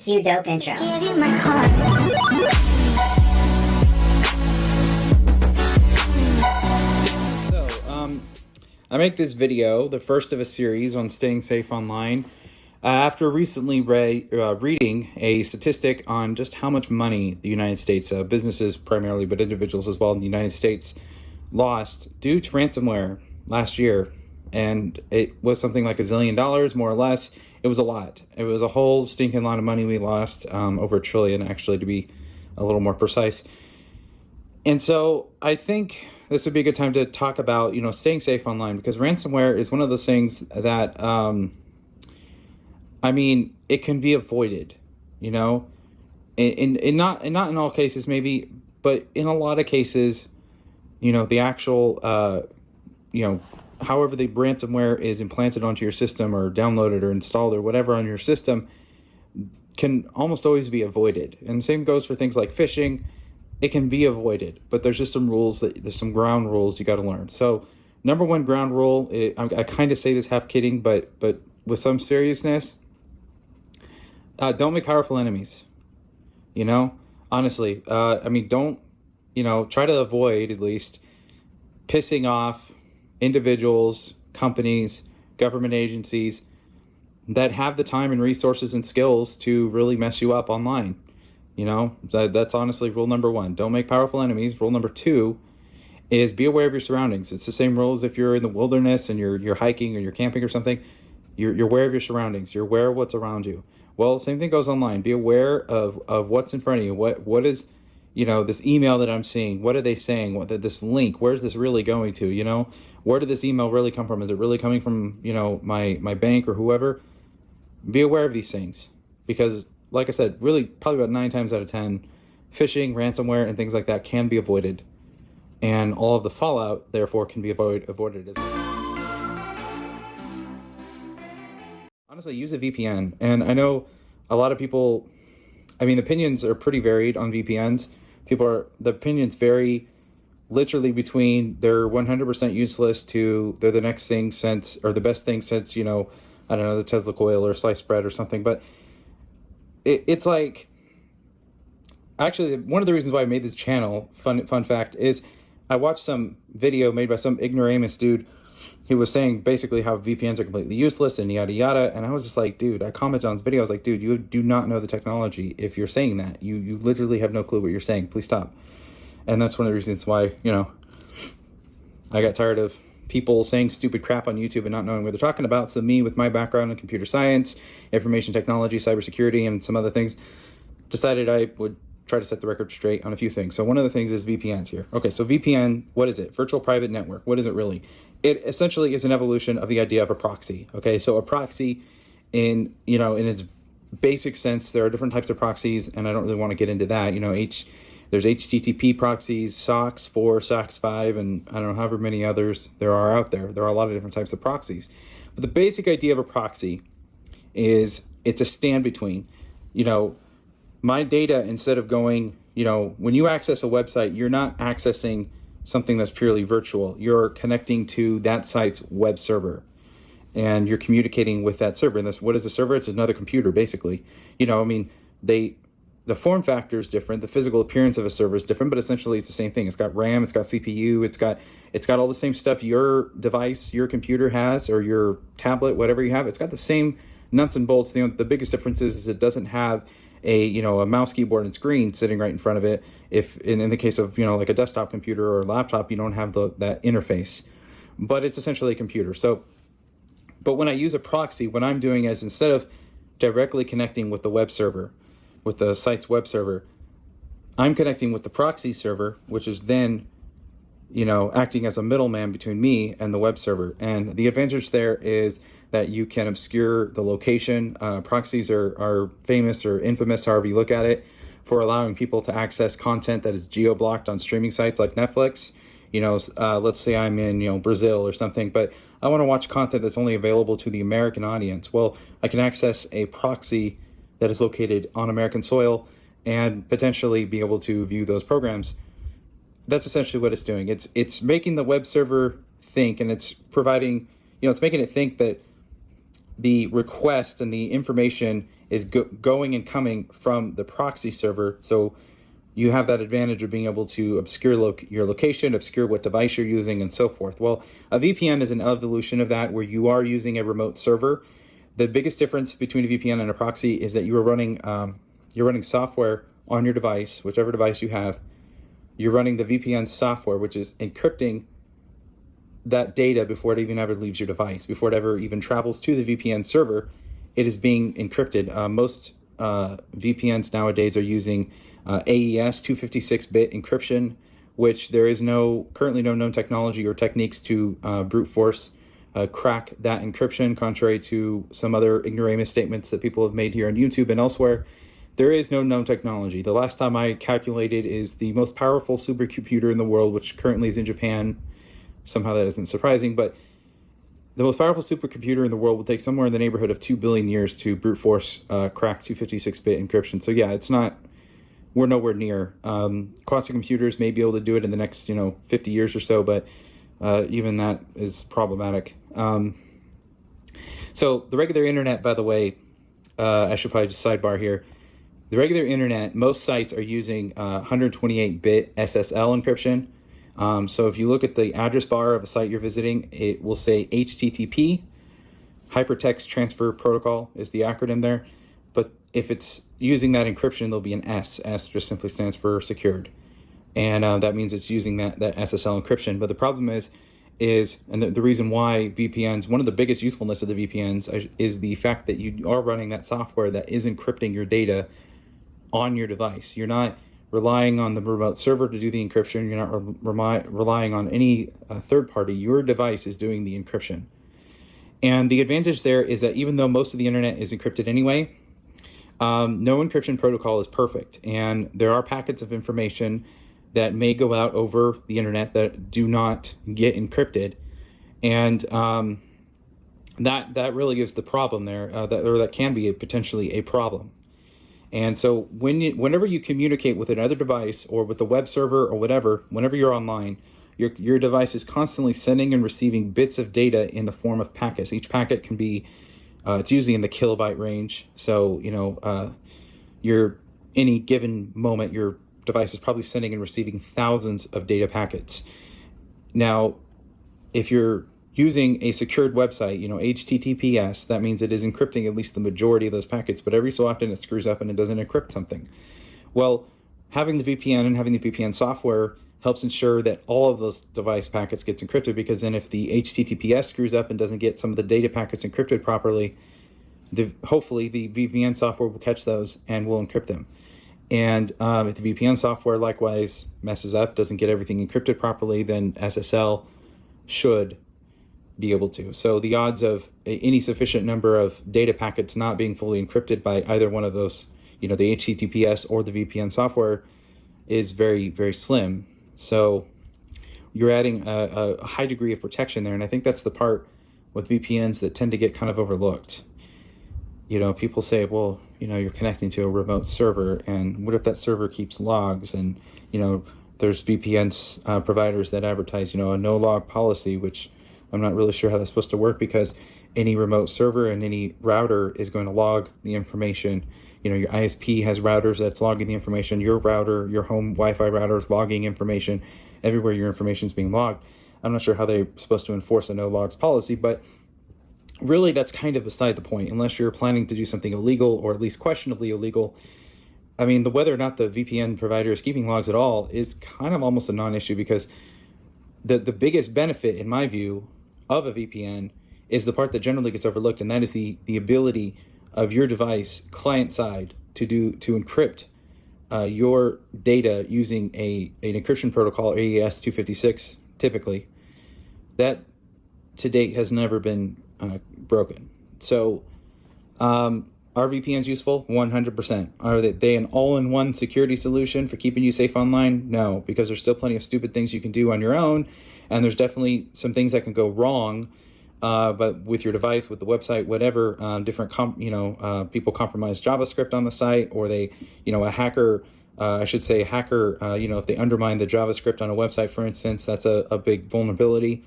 Cue dope intro. Give you my heart. I make this video, the first of a series on staying safe online, after recently reading a statistic on just how much money the United States, businesses primarily, but individuals as well in the United States, lost due to ransomware last year. And it was something like $1 zillion, more or less. It was a lot. It was a whole stinking lot of money we lost, over $1 trillion, actually, to be a little more precise. And so I think this would be a good time to talk about, staying safe online, because ransomware is one of those things that, it can be avoided, in not in all cases maybe, but in a lot of cases, the actual, however the ransomware is implanted onto your system or downloaded or installed or whatever on your system can almost always be avoided. And the same goes for things like phishing. It can be avoided, but there's just some rules, there's some ground rules you got to learn. So number one ground rule, I kind of say this half kidding, but with some seriousness, don't make powerful enemies. Honestly, don't, try to avoid at least pissing off individuals, companies, government agencies that have the time and resources and skills to really mess you up online. That's honestly rule number one. Don't make powerful enemies. Rule number two is be aware of your surroundings. It's the same rules if you're in the wilderness and you're hiking or you're camping or something. You're aware of your surroundings. You're aware of what's around you. Well, same thing goes online. Be aware of what's in front of you. What is, this email that I'm seeing? What are they saying? This link? Where's this really going to? Where did this email really come from? Is it really coming from, my bank or whoever? Be aware of these things, because like I said, really probably about 9 times out of 10, phishing, ransomware, and things like that can be avoided. And all of the fallout, therefore, can be avoided as well. Honestly, use a VPN. And I know a lot of people, the opinions are pretty varied on VPNs. The opinions vary literally between they're 100% useless to they're the next thing since, or the best thing since, the Tesla coil or sliced bread or something. But it's like, actually, one of the reasons why I made this channel, fun fact, is I watched some video made by some ignoramus dude who was saying basically how VPNs are completely useless and yada yada, and I was just like, dude, I commented on his video, I was like, dude, you do not know the technology if you're saying that. You literally have no clue what you're saying. Please stop. And that's one of the reasons why, I got tired of people saying stupid crap on YouTube and not knowing what they're talking about. So me, with my background in computer science, information technology, cybersecurity, and some other things, decided I would try to set the record straight on a few things. So one of the things is VPNs here. Okay, so VPN, what is it? Virtual private network. What is it really? It essentially is an evolution of the idea of a proxy. Okay, so a proxy in its basic sense, there are different types of proxies, and I don't really want to get into that. There's HTTP proxies, SOCKS 4, SOCKS 5, and I don't know, however many others there are out there. There are a lot of different types of proxies. But the basic idea of a proxy is it's a stand between. My data, instead of going, when you access a website, you're not accessing something that's purely virtual. You're connecting to that site's web server, and you're communicating with that server. And what is the server? It's another computer, basically. The form factor is different. The physical appearance of a server is different, but essentially it's the same thing. It's got RAM, it's got CPU, it's got all the same stuff your device, your computer has, or your tablet, whatever you have. It's got the same nuts and bolts. The biggest difference is it doesn't have a mouse, keyboard, and screen sitting right in front of it. If in the case of like a desktop computer or a laptop, you don't have that interface, but it's essentially a computer. So, but when I use a proxy, what I'm doing is, instead of directly connecting with the web server, with the site's web server, I'm connecting with the proxy server, which is then, acting as a middleman between me and the web server. And the advantage there is that you can obscure the location. Proxies are famous or infamous, however you look at it, for allowing people to access content that is geo-blocked on streaming sites like Netflix. Let's say I'm in, Brazil or something, but I want to watch content that's only available to the American audience. Well, I can access a proxy that is located on American soil and potentially be able to view those programs. That's essentially what it's doing. It's making the web server think, and it's providing, it's making it think that the request and the information is going and coming from the proxy server. So you have that advantage of being able to obscure your location, obscure what device you're using, and so forth. Well, a VPN is an evolution of that, where you are using a remote server. The biggest difference between a VPN and a proxy is that you're running software on your device, whichever device you have. You're running the VPN software, which is encrypting that data before it even ever leaves your device, before it ever even travels to the VPN server. It is being encrypted. Most VPNs nowadays are using AES 256-bit encryption, which there is currently no known technology or techniques to brute force crack that encryption, contrary to some other ignoramus statements that people have made here on YouTube and elsewhere. There is no known technology. The last time I calculated is the most powerful supercomputer in the world, which currently is in Japan. Somehow that isn't surprising, but the most powerful supercomputer in the world will take somewhere in the neighborhood of 2 billion years to brute force crack 256-bit encryption. So yeah, we're nowhere near. Quantum computers may be able to do it in the next 50 years or so, but even that is problematic. So the regular internet, by the way, I should probably just sidebar here. The regular internet, most sites are using 128-bit SSL encryption. So if you look at the address bar of a site you're visiting, it will say HTTP, Hypertext Transfer Protocol is the acronym there. But if it's using that encryption, there'll be an S. S just simply stands for secured. And that means it's using that SSL encryption. But the problem is and the reason why VPNs, one of the biggest usefulness of the VPNs is the fact that you are running that software that is encrypting your data on your device. You're not relying on the remote server to do the encryption. You're not relying on any third party. Your device is doing the encryption. And the advantage there is that even though most of the internet is encrypted anyway, no encryption protocol is perfect. And there are packets of information that may go out over the internet that do not get encrypted. And that really is the problem there, that can be potentially a problem. And so whenever you communicate with another device or with the web server or whatever, whenever you're online, your device is constantly sending and receiving bits of data in the form of packets. Each packet can be, it's usually in the kilobyte range. So, any given moment, your device is probably sending and receiving thousands of data packets. Now, if you're using a secured website, HTTPS, that means it is encrypting at least the majority of those packets, but every so often it screws up and it doesn't encrypt something. Well, having the VPN and having the VPN software helps ensure that all of those device packets gets encrypted, because then if the HTTPS screws up and doesn't get some of the data packets encrypted properly, hopefully the VPN software will catch those and will encrypt them. And if the VPN software likewise messes up, doesn't get everything encrypted properly, then SSL should be able to. So the odds of any sufficient number of data packets not being fully encrypted by either one of those, the HTTPS or the VPN software, is very, very slim. So you're adding a high degree of protection there. And I think that's the part with VPNs that tend to get kind of overlooked. People say, well, you're connecting to a remote server, and what if that server keeps logs? And, there's VPN providers that advertise, a no log policy, which I'm not really sure how that's supposed to work, because any remote server and any router is going to log the information. Your ISP has routers that's logging the information. Your router, your home Wi-Fi router is logging information. Everywhere your information is being logged. I'm not sure how they're supposed to enforce a no logs policy, but really that's kind of beside the point, unless you're planning to do something illegal, or at least questionably illegal. I mean, whether or not the VPN provider is keeping logs at all is kind of almost a non-issue, because the biggest benefit, in my view, of a VPN is the part that generally gets overlooked, and that is the ability of your device client side to encrypt your data using an encryption protocol, AES 256 typically. That to date has never been broken. So are VPNs useful? 100%. Are they an all-in-one security solution for keeping you safe online? No, because there's still plenty of stupid things you can do on your own, and there's definitely some things that can go wrong, but with your device, with the website, whatever. People compromise JavaScript on the site, or they, a hacker, if they undermine the JavaScript on a website, for instance, that's a big vulnerability.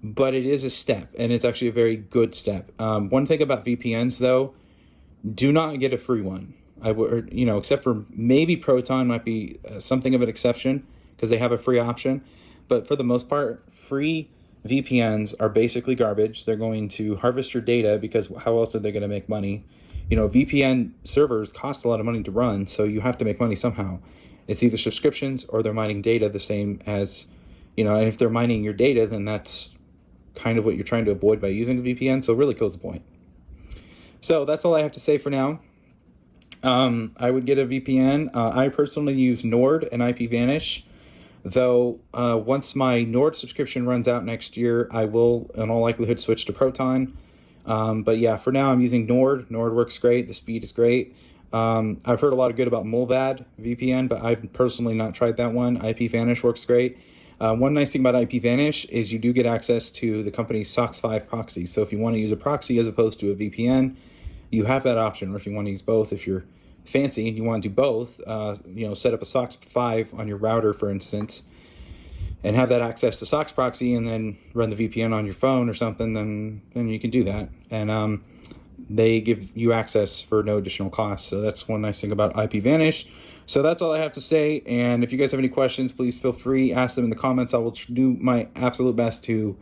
but it is a step, and it's actually a very good step. One thing about VPNs, though, do not get a free one. I would, except for maybe Proton might be something of an exception because they have a free option. But for the most part, free VPNs are basically garbage. They're going to harvest your data because how else are they going to make money? VPN servers cost a lot of money to run, so you have to make money somehow. It's either subscriptions or they're mining data the same as, and if they're mining your data, then that's kind of what you're trying to avoid by using a VPN, so it really kills the point. So that's all I have to say for now. I would get a VPN. I personally use Nord and IPVanish, though once my Nord subscription runs out next year, I will in all likelihood switch to Proton. But yeah, for now I'm using Nord. Nord works great. The speed is great. I've heard a lot of good about Mullvad VPN, but I've personally not tried that one. IPVanish works great. One nice thing about IPVanish is you do get access to the company's SOCKS 5 proxy. So if you want to use a proxy as opposed to a VPN, you have that option. Or if you want to use both, if you're fancy and you want to do both, set up a SOCKS 5 on your router, for instance, and have that access to SOCKS proxy and then run the VPN on your phone or something, then you can do that. And they give you access for no additional cost. So that's one nice thing about IPVanish. So that's all I have to say. And if you guys have any questions, please feel free, ask them in the comments. I will do my absolute best to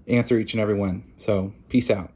answer each and every one. So peace out.